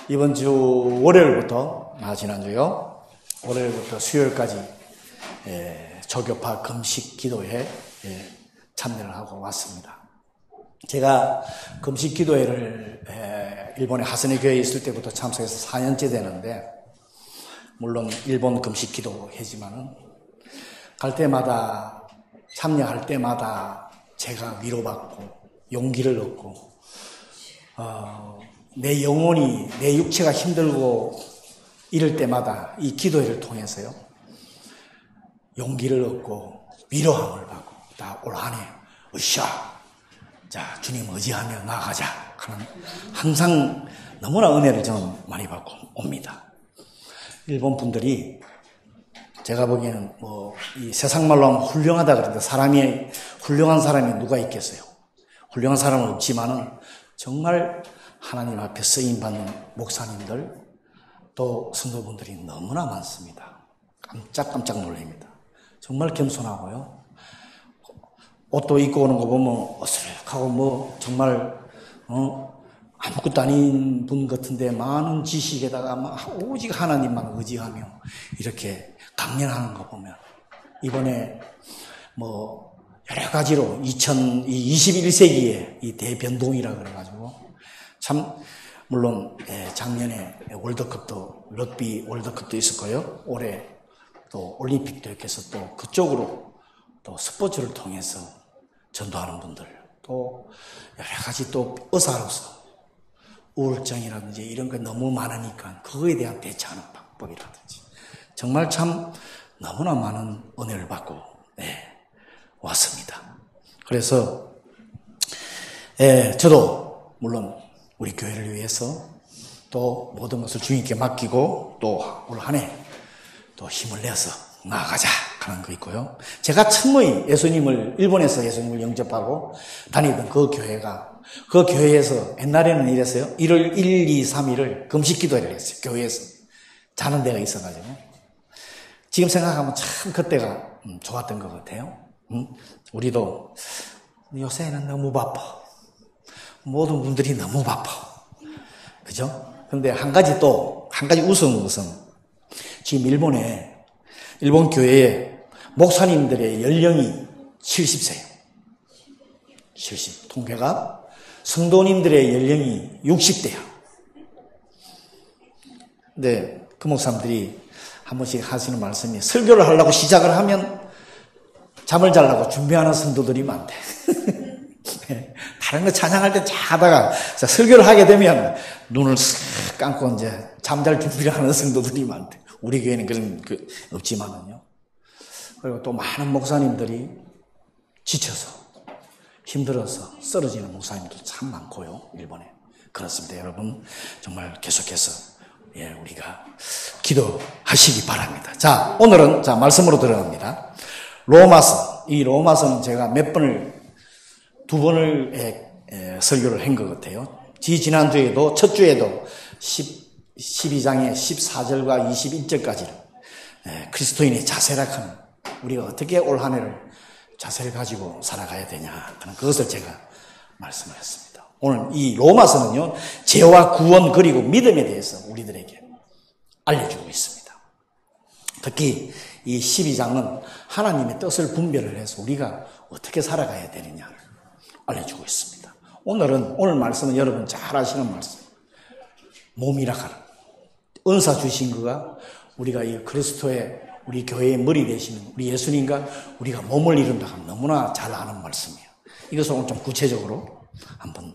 이번 주 월요일부터, 지난주요, 월요일부터 수요일까지 조교파 금식 기도회에 참여를 하고 왔습니다. 제가 금식 기도회를 일본의 하스네 교회에 있을 때부터 참석해서 4년째 되는데, 물론 일본 금식 기도회지만은 갈 때마다, 참여할 때마다 제가 위로받고 용기를 얻고 내 영혼이, 내 육체가 힘들고 이럴 때마다 이 기도회를 통해서요, 용기를 얻고 위로함을 받고, 다 올 한 해 으쌰, 자 주님 의지하며 나아가자 하는, 항상 너무나 은혜를 저는 많이 받고 옵니다. 일본 분들이 제가 보기에는 이 세상 말로 하면 훌륭하다 그러는데, 훌륭한 사람이 누가 있겠어요? 훌륭한 사람은 없지만은 정말 하나님 앞에 쓰임받는 목사님들, 또 성도분들이 너무나 많습니다. 깜짝깜짝 놀랍니다. 정말 겸손하고요, 옷도 입고 오는 거 보면 어스룩하고 정말 아무것도 아닌 분 같은데 많은 지식에다가 오직 하나님만 의지하며 이렇게 강연하는 거 보면, 이번에 여러 가지로 21세기에 이 대변동이라 그래가지고, 참 물론 작년에 월드컵도, 럭비 월드컵도 있었고요, 올해 또 올림픽도 있겠어, 또 그쪽으로 또 스포츠를 통해서 전도하는 분들, 또 여러 가지 또 의사로서 우울증이라든지 이런 게 너무 많으니까 그거에 대한 대처하는 방법이라든지, 정말 참 너무나 많은 은혜를 받고 왔습니다. 그래서 저도 물론 우리 교회를 위해서 또 모든 것을 주님께 맡기고, 또 올 한 해 또 힘을 내서 나아가자 하는 거 있고요. 제가 처음에 일본에서 예수님을 영접하고 다니던 그 교회에서 옛날에는 이랬어요. 1월 1, 2, 3일을 금식 기도회를 했어요. 교회에서 자는 데가 있어가지고. 지금 생각하면 참 그때가 좋았던 것 같아요. 우리도 요새는 너무 바빠. 모든 분들이 너무 바빠. 그죠? 근데 한 가지 우스운 것은, 지금 일본 교회에 목사님들의 연령이 70세예요. 70. 통계가. 성도님들의 연령이 60대야. 근데 그 목사님들이 한 번씩 하시는 말씀이, 설교를 하려고 시작을 하면 잠을 자려고 준비하는 성도들이 많대. 다른 거 찬양할 때 자다가 설교를 하게 되면 눈을 쓱 감고 이제 잠잘 준비를 하는 성도들이 많대. 우리 교회는 그런 없지만은요. 그리고 또 많은 목사님들이 지쳐서, 힘들어서 쓰러지는 목사님도 참 많고요, 일본에. 그렇습니다. 여러분, 정말 계속해서 우리가 기도하시기 바랍니다. 자, 오늘은 말씀으로 들어갑니다. 로마서. 이 로마서는 제가 두 번을 설교를 한 것 같아요. 지난주에도, 첫 주에도 12장의 14절과 21절까지를 그리스도인의 자세락하는, 우리가 어떻게 올 한 해를 자세를 가지고 살아가야 되냐 하는 그것을 제가 말씀을 했습니다. 오늘 이 로마서는요, 죄와 구원 그리고 믿음에 대해서 우리들에게 알려주고 있습니다. 특히 이 12장은 하나님의 뜻을 분별을 해서 우리가 어떻게 살아가야 되느냐를 알려주고 있습니다. 오늘 말씀은 여러분 잘 아시는 말씀, 몸이라 하는 은사 주신 그가, 우리가 이 그리스도의, 우리 교회의 머리 되시는 우리 예수님과 우리가 몸을 이룬다 하면 너무나 잘 아는 말씀이에요. 이것을 오늘 좀 구체적으로 한번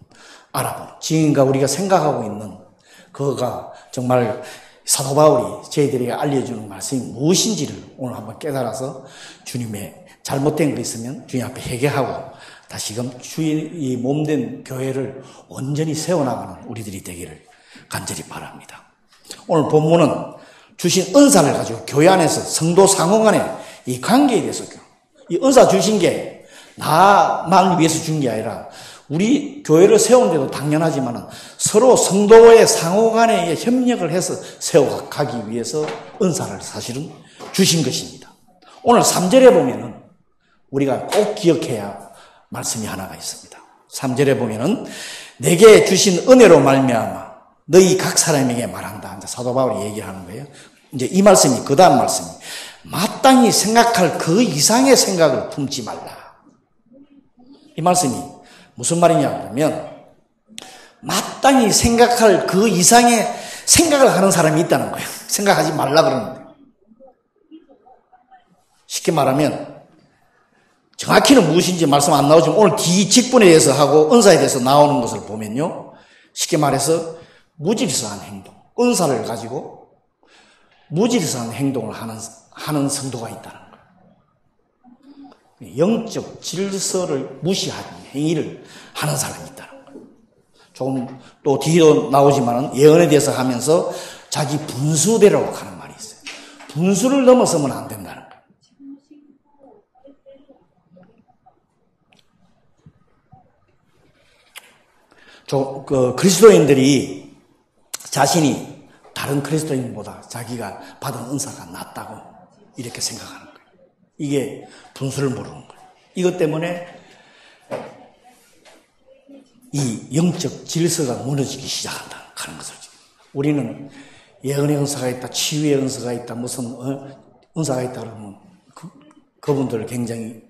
알아보는, 지금과 우리가 생각하고 있는 그가 정말 사도 바울이 저희들에게 알려주는 말씀이 무엇인지를 오늘 한번 깨달아서, 주님의 잘못된 거 있으면 주님 앞에 회개하고 다시금 주의 몸된 교회를 온전히 세워나가는 우리들이 되기를 간절히 바랍니다. 오늘 본문은 주신 은사를 가지고 교회 안에서 성도 상호 간의 이 관계에 대해서, 이 은사 주신 게 나만 위해서 준 게 아니라 우리 교회를 세운 데도 당연하지만 서로 성도의 상호 간의 협력을 해서 세워가기 위해서 은사를 사실은 주신 것입니다. 오늘 3절에 보면은 우리가 꼭 기억해야 말씀이 하나가 있습니다. 3절에 보면은 내게 주신 은혜로 말미암아 너희 각 사람에게 말한다. 이제 사도 바울이 얘기하는 거예요. 이제 이 말씀이 그 다음 말씀이 마땅히 생각할 그 이상의 생각을 품지 말라. 이 말씀이 무슨 말이냐 그러면 마땅히 생각할 그 이상의 생각을 하는 사람이 있다는 거예요. 생각하지 말라 그러는데. 쉽게 말하면 정확히는 무엇인지 말씀 안 나오지만 오늘 뒤 직분에 대해서 하고 은사에 대해서 나오는 것을 보면요. 쉽게 말해서 무질서한 행동, 은사를 가지고 무질서한 행동을 하는 성도가 있다는 거예요. 영적 질서를 무시하는 행위를 하는 사람이 있다는 거예요. 조금 또 뒤로 나오지만 예언에 대해서 하면서 자기 분수대로 가는 말이 있어요. 분수를 넘어서면 안 된다는 거예요. 그리스도인들이 자신이 다른 그리스도인보다 자기가 받은 은사가 낫다고 이렇게 생각하는 거예요. 이게 분수를 모르는 거예요. 이것 때문에 이 영적 질서가 무너지기 시작한다 하는 것을. 우리는 예언의 은사가 있다, 치유의 은사가 있다, 무슨 은사가 있다 그러면 그분들을 굉장히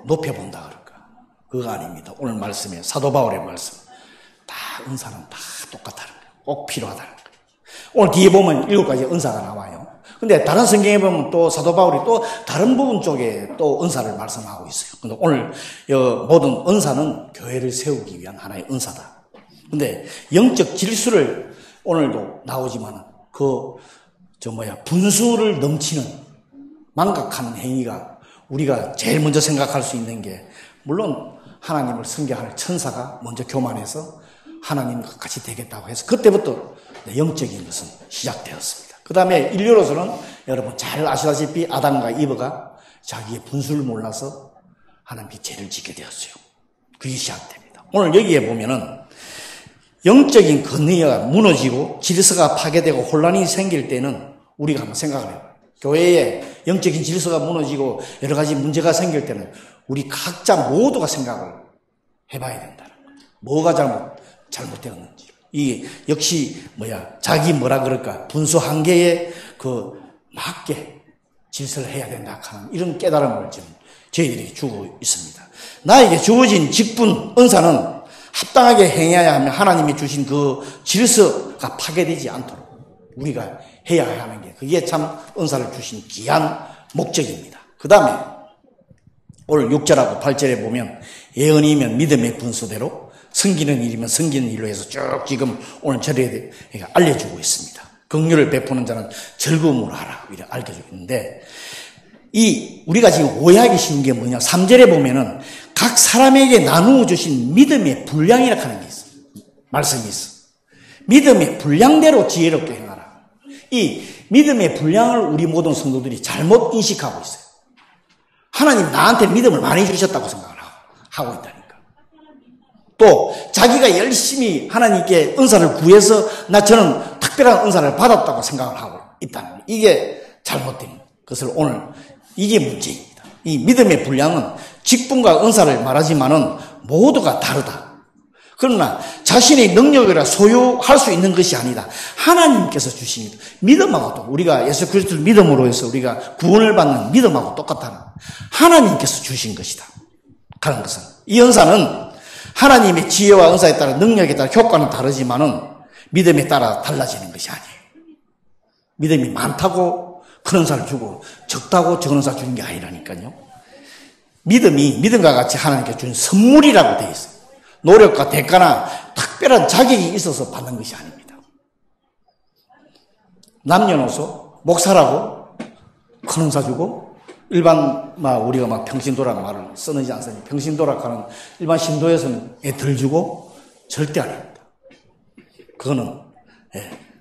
높여본다 그럴까? 그거 아닙니다. 오늘 말씀에 사도 바울의 말씀. 다 은사는 다 똑같다는 거예요. 꼭 필요하다는 거예요. 오늘 뒤에 보면 7가지 은사가 나와요. 근데 다른 성경에 보면 또 사도 바울이 또 다른 부분 쪽에 또 은사를 말씀하고 있어요. 근데 오늘 모든 은사는 교회를 세우기 위한 하나의 은사다. 근데 영적 질서를 오늘도 나오지만 분수를 넘치는 망각하는 행위가 우리가 제일 먼저 생각할 수 있는 게 물론 하나님을 섬겨할 천사가 먼저 교만해서 하나님과 같이 되겠다고 해서 그때부터 영적인 것은 시작되었습니다. 그 다음에 인류로서는 여러분 잘 아시다시피 아담과 이브가 자기의 분수를 몰라서 하나님께 죄를 짓게 되었어요. 그게 시작됩니다. 오늘 여기에 보면은 영적인 건의가 무너지고 질서가 파괴되고 혼란이 생길 때는 우리가 한번 생각을 해요. 교회에 영적인 질서가 무너지고 여러 가지 문제가 생길 때는 우리 각자 모두가 생각을 해봐야 된다는 거예요. 뭐가 잘못되었는지. 이 역시 자기 분수 한계에 맞게 질서를 해야 된다 하는 이런 깨달음을 지금 저희들이 주고 있습니다. 나에게 주어진 직분, 은사는 합당하게 행해야 하며 하나님이 주신 그 질서가 파괴되지 않도록 우리가 해야 하는 게 그게 참 은사를 주신 귀한 목적입니다. 그 다음에 오늘 6절하고 8절에 보면 예언이면 믿음의 분수대로 섬기는 일이면 섬기는 일로 해서 쭉 지금 오늘 절에 알려주고 있습니다. 긍휼을 베푸는 자는 즐거움으로 하라 이렇게 알려주고 있는데 우리가 지금 오해하기 쉬운 게 뭐냐 3절에 보면은 각 사람에게 나누어 주신 믿음의 분량이라고 하는 게 있어요. 말씀이 있어. 믿음의 분량대로 지혜롭게 행하라. 이 믿음의 분량을 우리 모든 성도들이 잘못 인식하고 있어요. 하나님 나한테 믿음을 많이 주셨다고 생각을 하고 있다니까. 또 자기가 열심히 하나님께 은사를 구해서 저는 특별한 은사를 받았다고 생각을 하고 있다는 거예요. 이게 잘못된 것을 오늘 이게 문제입니다. 이 믿음의 분량은 직분과 은사를 말하지만은 모두가 다르다. 그러나 자신의 능력이라 소유할 수 있는 것이 아니다. 하나님께서 주십니다. 믿음하고도 우리가 예수 그리스도를 믿음으로 해서 우리가 구원을 받는 믿음하고 똑같다는 하나님께서 주신 것이다. 그런 것은 이 은사는 하나님의 지혜와 은사에 따라 능력에 따라 효과는 다르지만은 믿음에 따라 달라지는 것이 아니에요. 믿음이 많다고 큰 은사를 주고 적다고 적은 은사 주는 게 아니라니까요. 믿음이 믿음과 같이 하나님께 준 선물이라고 되어 있어요. 노력과 대가나 특별한 자격이 있어서 받는 것이 아닙니다. 남녀노소 목사라고 큰 은사 주고 일반 우리가 평신도라는 말을 쓰는지 안 쓰는지 평신도라고 하는 일반 신도에서는 덜 주고 절대 아닙니다. 그거는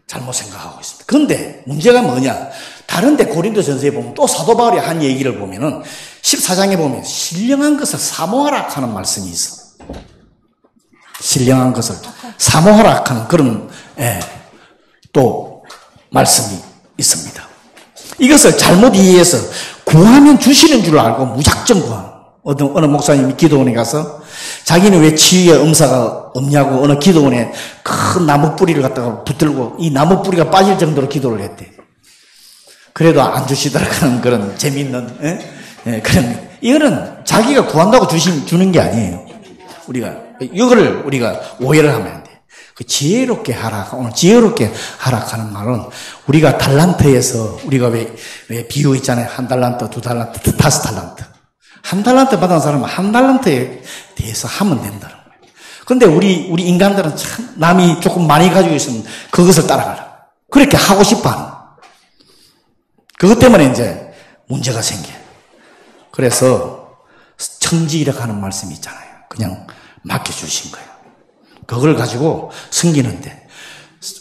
잘못 생각하고 있습니다. 그런데 문제가 뭐냐? 다른데 고린도전서에 보면 또 사도 바울이 한 얘기를 보면은 14장에 보면 신령한 것을 사모하라 하는 말씀이 있어. 신령한 것을 사모하라 하는 그런 또 말씀이 있습니다. 이것을 잘못 이해해서 구하면 주시는 줄 알고 무작정 구하. 어느 목사님이 기도원에 가서 자기는 왜 치유의 음사가 없냐고 어느 기도원에 큰 나무 뿌리를 갖다가 붙들고 이 나무 뿌리가 빠질 정도로 기도를 했대. 그래도 안 주시더라는 그런 재미있는, 그런, 이거는 자기가 구한다고 주는 게 아니에요. 이거를 우리가 오해를 하면 안 돼. 그 지혜롭게 하라. 오늘 지혜롭게 하라하는 말은 우리가 달란트에서 우리가 왜 비유 있잖아요. 1달란트, 2달란트, 5달란트. 1달란트 받은 사람은 1달란트에 대해서 하면 된다는 거예요. 근데 우리 인간들은 참 남이 조금 많이 가지고 있으면 그것을 따라가라. 그렇게 하고 싶어 하는 거예요. 그것 때문에 이제 문제가 생겨요. 그래서 청지기라고 하는 말씀이 있잖아요. 그냥 맡겨주신 거예요. 그걸 가지고 섬기는데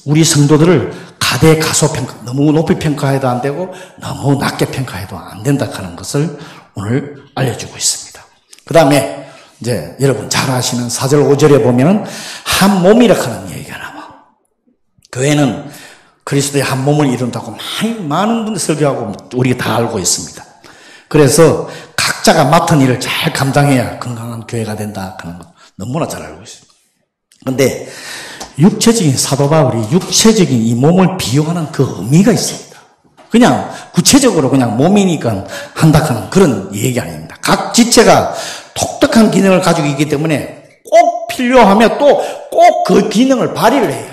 우리 성도들을 가대가소평가, 너무 높이 평가해도 안 되고 너무 낮게 평가해도 안 된다 하는 것을 오늘 알려주고 있습니다. 그 다음에 이제 여러분 잘 아시는 4절 5절에 보면은 한 몸이라 하는 얘기가 나와. 교회는 그리스도의 한 몸을 이룬다고 많은 분들 설교하고 우리가 다 알고 있습니다. 그래서 각자가 맡은 일을 잘 감당해야 건강한 교회가 된다 하는 것 너무나 잘 알고 있습니다. 그런데 육체적인 사도 바울이 육체적인 이 몸을 비유하는 그 의미가 있습니다. 그냥 구체적으로 그냥 몸이니까 한다 하는 그런 얘기 아닙니다. 각 지체가 독특한 기능을 가지고 있기 때문에 꼭 필요하면 또 꼭 그 기능을 발휘를 해야 돼요.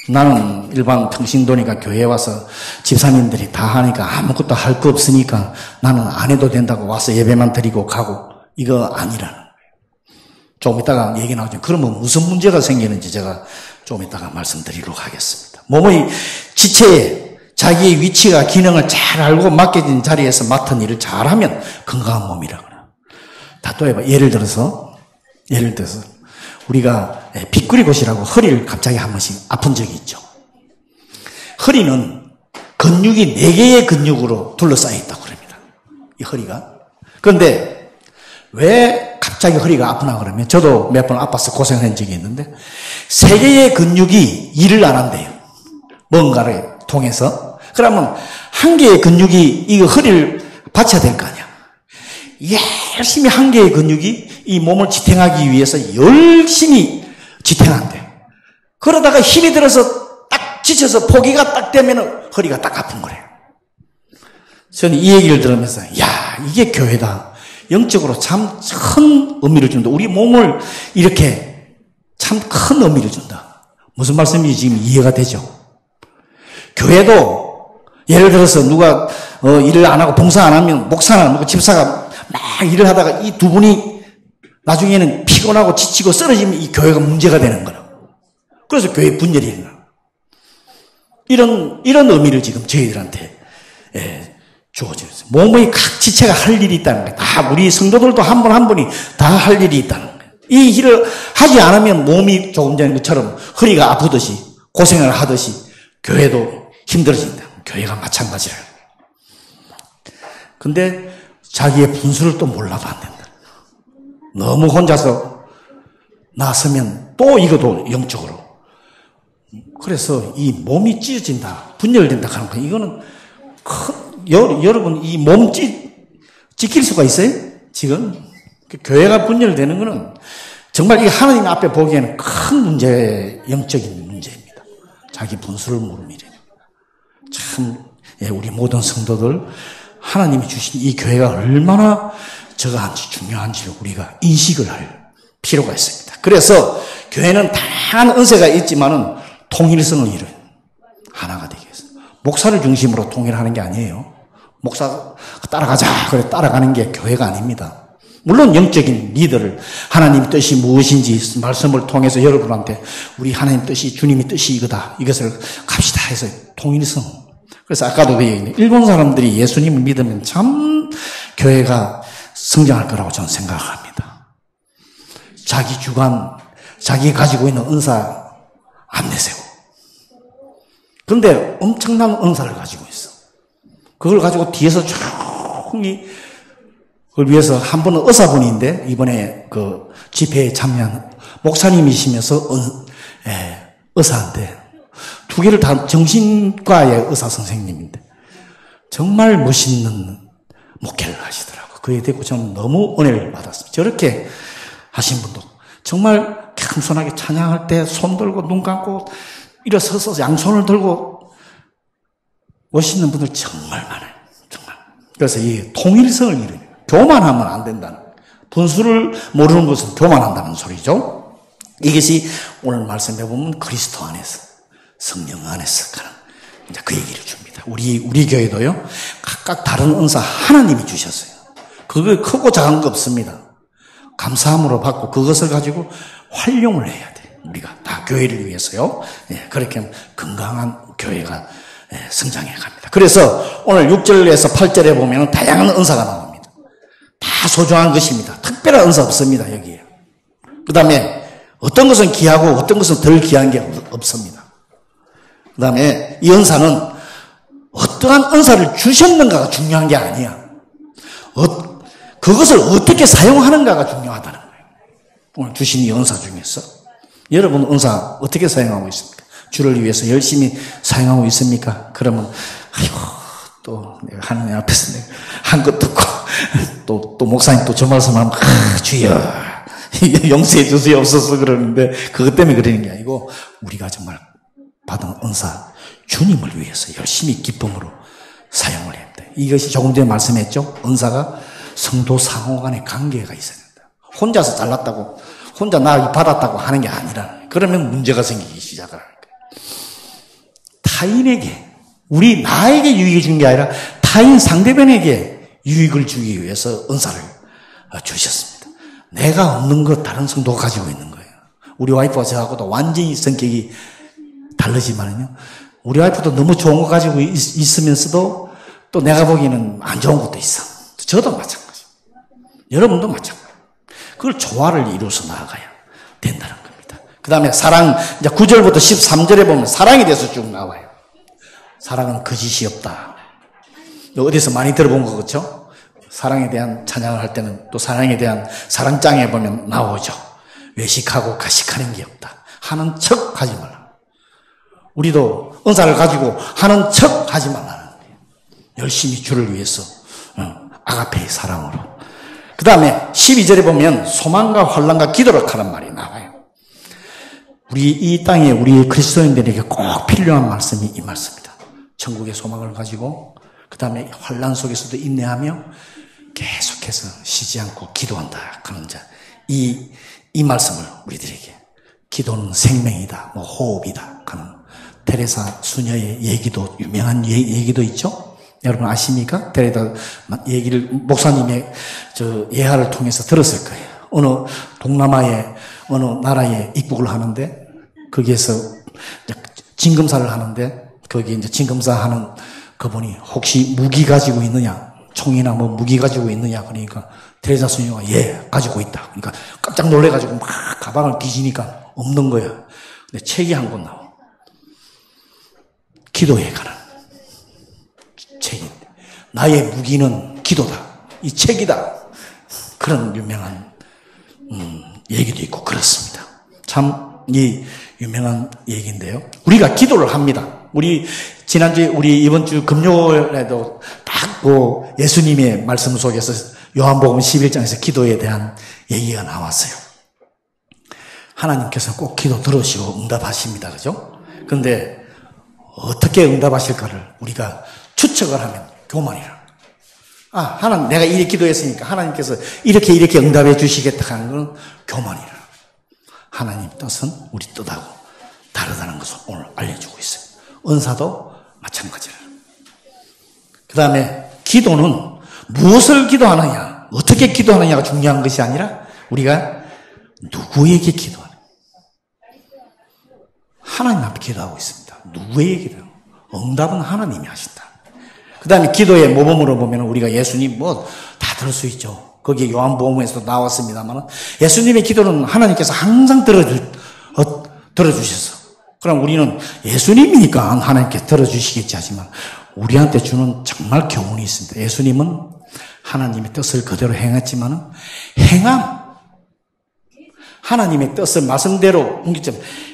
나는 일반 평신도니까 교회에 와서 집사님들이 다 하니까 아무것도 할 거 없으니까 나는 안 해도 된다고 와서 예배만 드리고 가고 이거 아니라는 거예요. 조금 이따가 얘기 나오죠. 그러면 무슨 문제가 생기는지 제가 좀 이따가 말씀드리도록 하겠습니다. 몸의 지체에 자기의 위치가 기능을 잘 알고 맡겨진 자리에서 맡은 일을 잘하면 건강한 몸이라고 그래요. 다 또 해봐. 예를 들어서 우리가 빗구리곳이라고 허리를 갑자기 한 번씩 아픈 적이 있죠. 허리는 근육이 4개의 근육으로 둘러싸여 있다고 그럽니다. 이 허리가. 그런데 왜 갑자기 허리가 아프나 그러면 저도 몇 번 아파서 고생한 적이 있는데 3개의 근육이 일을 안 한대요. 뭔가를 통해서. 그러면 1개의 근육이 이 허리를 받쳐야 될 거 아니야. 열심히 1개의 근육이 이 몸을 지탱하기 위해서 열심히 지탱한대. 그러다가 힘이 들어서 딱 지쳐서 포기가 딱 되면 허리가 딱 아픈 거래요. 저는 이 얘기를 들으면서 이게 교회다. 영적으로 참 큰 의미를 준다. 우리 몸을 이렇게 참 큰 의미를 준다. 무슨 말씀인지 지금 이해가 되죠? 교회도 예를 들어서 누가 일을 안 하고 봉사 안 하면 목사나 누구 집사가 막 일을 하다가 이 두 분이 나중에는 피곤하고 지치고 쓰러지면 이 교회가 문제가 되는 거라. 그래서 교회 분열이 일어나. 이런 의미를 지금 저희들한테 주어져 있어요. 몸의 각 지체가 할 일이 있다는 거예요. 다 우리 성도들도 한 분 한 분이 다 할 일이 있다는 거예요. 이 일을 하지 않으면 몸이 조금 전에 것처럼 허리가 아프듯이 고생을 하듯이 교회도 힘들어진다. 교회가 마찬가지라요. 근데 자기의 분수를 또 몰라도 안 된다. 너무 혼자서 나서면 또 이것도 영적으로. 그래서 이 몸이 찢어진다, 분열된다 하는 거 이거는 여러분 이 몸 찢길 수가 있어요? 지금 교회가 분열되는 거는 정말 이게 하나님 앞에 보기에는 큰 영적인 문제입니다. 자기 분수를 모르는 일입니다. 참 우리 모든 성도들 하나님이 주신 이 교회가 얼마나 저거한지 중요한지 우리가 인식을 할 필요가 있습니다. 그래서 교회는 다양한 은사가 있지만은 통일성을 이루는 하나가 되기 위해서 목사를 중심으로 통일하는 게 아니에요. 목사 따라가자 그래 따라가는 게 교회가 아닙니다. 물론 영적인 리더를 하나님 뜻이 무엇인지 말씀을 통해서 여러분한테 우리 하나님 뜻이 주님의 뜻이 이거다 이것을 갑시다 해서 통일성. 그래서 아까도 그 얘기했는데 일본 사람들이 예수님을 믿으면 참 교회가 성장할 거라고 저는 생각합니다. 자기 주관, 자기가 가지고 있는 은사 안 내세워. 그런데 엄청난 은사를 가지고 있어. 그걸 가지고 뒤에서 조용히 그걸 위해서 한 분은 의사분인데 이번에 그 집회에 참여한 목사님이시면서 의사인데 2개를 다 정신과의 의사 선생님인데 정말 멋있는 목회를 하시더라고요. 그에 대고 저는 너무 은혜를 받았습니다. 저렇게 하신 분도 정말 겸손하게 찬양할 때 손 들고 눈 감고 일어서서 양손을 들고 멋있는 분들 정말 많아요. 정말. 그래서 이 통일성을 이루는 교만하면 안 된다는 분수를 모르는 것은 교만한다는 소리죠. 이것이 오늘 말씀해 보면 그리스도 안에서 성령 안에서 가는 이제 그 얘기를 줍니다. 우리 교회도요 각각 다른 은사 하나님이 주셨어요. 그거 크고 작은 거 없습니다. 감사함으로 받고 그것을 가지고 활용을 해야 돼. 우리가 다 교회를 위해서요. 예, 그렇게 하면 건강한 교회가 성장해 갑니다. 그래서 오늘 6절에서 8절에 보면 다양한 은사가 나옵니다. 다 소중한 것입니다. 특별한 은사 없습니다. 여기에. 그 다음에 어떤 것은 귀하고 어떤 것은 덜 귀한 게 없습니다. 그 다음에 이 은사는 어떠한 은사를 주셨는가가 중요한 게 아니야. 그것을 어떻게 사용하는가가 중요하다는 거예요. 오늘 주신 이 은사 중에서 여러분 은사 어떻게 사용하고 있습니까? 주를 위해서 열심히 사용하고 있습니까? 그러면 아이고 또 내가 하나님 앞에서 내가 한 것도 없고 또 목사님 또 저 말씀하면 주여 용서해 주시옵소서 그러는데 그것 때문에 그러는 게 아니고 우리가 정말 받은 은사 주님을 위해서 열심히 기쁨으로 사용을 해야 돼. 이것이 조금 전에 말씀했죠. 은사가 성도 상호 간의 관계가 있어야 된다. 혼자서 잘났다고 혼자 나 받았다고 하는 게 아니라 그러면 문제가 생기기 시작을 하는 거예요. 타인에게 나에게 유익을 준 게 아니라 타인 상대방에게 유익을 주기 위해서 은사를 주셨습니다. 내가 없는 것 다른 성도가 가지고 있는 거예요. 우리 와이프와 저하고도 완전히 성격이 다르지만요. 우리 와이프도 너무 좋은 거 가지고 있으면서도 또 내가 보기에는 안 좋은 것도 있어. 저도 마찬가지. 여러분도 마찬가지. 그걸 조화를 이루어서 나아가야 된다는 겁니다. 그 다음에 사랑, 이제 9절부터 13절에 보면 사랑에 대해서 쭉 나와요. 사랑은 거짓이 없다. 어디서 많이 들어본 거 그렇죠? 사랑에 대한 찬양을 할 때는 또 사랑에 대한 사랑장에 보면 나오죠. 외식하고 가식하는 게 없다. 하는 척 하지 말라. 우리도 은사를 가지고 하는 척 하지 말라는 거예요. 열심히 주를 위해서 아가페의 사랑으로. 그 다음에 12절에 보면 소망과 환난과 기도를 하는 말이 나와요. 우리 이 땅에 우리 그리스도인들에게 꼭 필요한 말씀이 이 말씀입니다. 천국의 소망을 가지고 그 다음에 환난 속에서도 인내하며 계속해서 쉬지 않고 기도한다 하는 자. 이 말씀을 우리들에게 기도는 생명이다, 호흡이다 하는 테레사 수녀의 얘기도 유명한 얘기도 있죠. 여러분 아십니까? 테레사 얘기를 목사님의 예화를 통해서 들었을 거예요. 어느 동남아의 어느 나라에 입국을 하는데 거기에서 진검사를 하는데 거기 이제 진검사 하는 그분이 혹시 무기 가지고 있느냐? 총이나 뭐 무기 가지고 있느냐? 그러니까 테레사 수녀가 예, 가지고 있다. 그러니까 깜짝 놀래가지고 막 가방을 뒤지니까 없는 거야. 근데 책이 한 권 나와. 기도에 관한 책인데 나의 무기는 기도다. 이 책이다. 그런 유명한 얘기도 있고 그렇습니다. 참 이 유명한 얘기인데요. 우리가 기도를 합니다. 우리 지난주에 우리 이번 주 금요일에도 딱 예수님의 말씀 속에서 요한복음 11장에서 기도에 대한 얘기가 나왔어요. 하나님께서 꼭 기도 들으시고 응답하십니다. 그죠? 그런데 어떻게 응답하실까를 우리가 추측을 하면 교만이라. 하나님, 내가 이렇게 기도했으니까 하나님께서 이렇게 응답해 주시겠다 하는 건 교만이라. 하나님 뜻은 우리 뜻하고 다르다는 것을 오늘 알려주고 있어요. 은사도 마찬가지라. 그 다음에 기도는 무엇을 기도하느냐, 어떻게 기도하느냐가 중요한 것이 아니라 우리가 누구에게 기도하느냐. 하나님 앞에 기도하고 있습니다. 누구에게 기도하느냐. 응답은 하나님이 하신다. 그 다음에 기도의 모범으로 보면 우리가 예수님 다 들을 수 있죠. 거기에 요한복음에서도 나왔습니다만 예수님의 기도는 하나님께서 항상 들어주셔서 그럼 우리는 예수님이니까 하나님께 들어주시겠지 하지만 우리한테 주는 정말 교훈이 있습니다. 예수님은 하나님의 뜻을 그대로 행했지만 하나님의 뜻을 말씀대로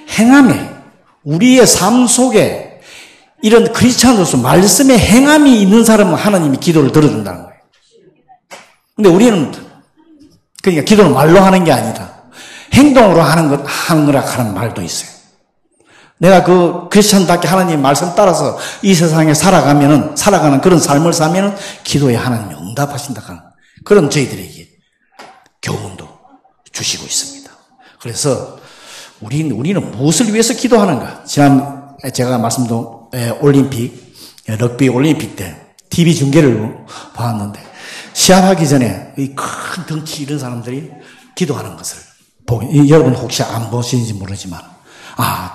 행함에 우리의 삶 속에 이런 크리스찬으로서 말씀의 행함이 있는 사람은 하나님이 기도를 들어준다는 거예요. 근데 우리는 그러니까 기도는 말로 하는 게 아니다. 행동으로 하는 거라 하는 말도 있어요. 내가 그 크리스천답게 하나님 말씀 따라서 이 세상에 살아가는 그런 삶을 사면은 기도에 하나님이 응답하신다 하는 그런 저희들에게 교훈도 주시고 있습니다. 그래서 우리는 무엇을 위해서 기도하는가? 지난 제가 말씀도 럭비 올림픽 때 TV 중계를 봤는데 시합하기 전에 이 큰 덩치 이런 사람들이 기도하는 것을 보고 여러분 혹시 안 보시는지 모르지만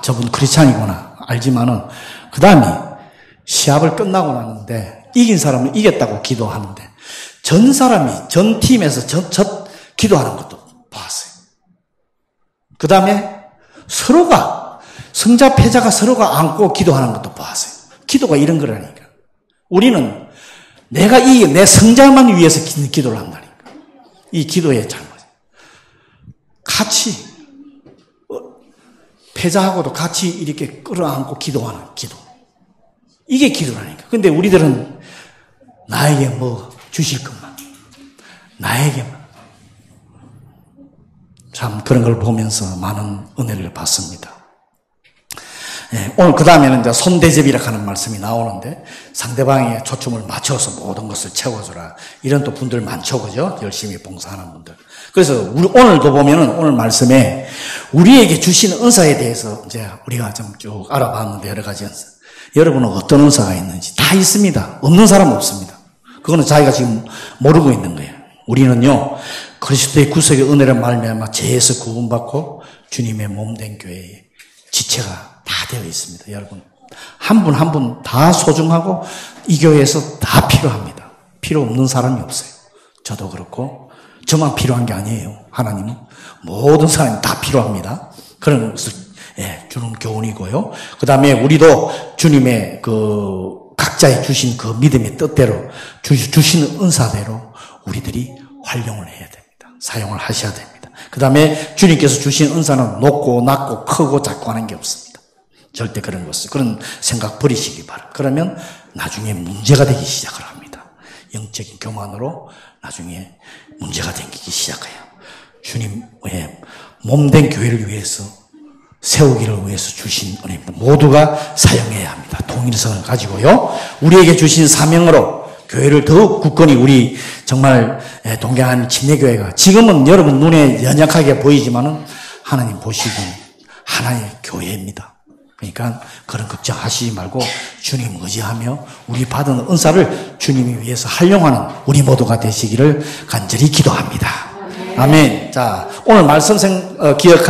저분 크리스찬이구나 알지만은 그 다음에 시합을 끝나고 나는데 이긴 사람은 이겼다고 기도하는데 전 팀에서 기도하는 것도 봤어요. 그 다음에 서로가 승자 패자가 서로가 안고 기도하는 것도 봤어요. 기도가 이런 거라니까. 우리는 내가 내 성장만 위해서 기도를 한다니까. 이 기도의 잘못. 같이 패자하고도 같이 이렇게 끌어안고 기도하는 기도. 이게 기도라니까. 근데 우리들은 나에게 뭐 주실 것만. 나에게만. 참 그런 걸 보면서 많은 은혜를 받습니다. 오늘 그 다음에는 이제 손대접이라 하는 말씀이 나오는데 상대방의 초점을 맞춰서 모든 것을 채워주라. 이런 또 분들 많죠, 그죠? 열심히 봉사하는 분들. 그래서 오늘도 보면은 오늘 말씀에 우리에게 주신 은사에 대해서 이제 우리가 좀 쭉 알아봤는데 여러 가지 은사. 여러분은 어떤 은사가 있는지 다 있습니다. 없는 사람은 없습니다. 그거는 자기가 지금 모르고 있는 거예요. 우리는요 그리스도의 구속의 은혜를 말미암아 죄에서 구원받고 주님의 몸된 교회의 지체가 다 되어 있습니다. 여러분 한 분 한 분 다 소중하고 이 교회에서 다 필요합니다. 필요 없는 사람이 없어요. 저도 그렇고 저만 필요한 게 아니에요. 하나님은 모든 사람이 다 필요합니다. 그런 것을 주는 교훈이고요. 그 다음에 우리도 주님의 각자의 주신 그 믿음의 뜻대로 주시는 은사대로 우리들이 활용을 해야 됩니다. 사용을 하셔야 됩니다. 그 다음에 주님께서 주신 은사는 높고 낮고 크고 작고 하는 게 없습니다. 절대 그런 생각 버리시기 바랍니다. 그러면 나중에 문제가 되기 시작을 합니다. 영적인 교만으로 나중에 문제가 생기기 시작해요. 주님의 몸된 교회를 위해서 세우기를 위해서 주신 은혜 모두가 사용해야 합니다. 동일성을 가지고요. 우리에게 주신 사명으로 교회를 더욱 굳건히 우리 정말 동경하는 침례교회가 지금은 여러분 눈에 연약하게 보이지만은 하나님 보시기엔 하나의 교회입니다. 그러니까 그런 걱정하시지 말고 주님 의지하며 우리 받은 은사를 주님이 위해서 활용하는 우리 모두가 되시기를 간절히 기도합니다. 아멘. 자, 오늘 말씀 기억하면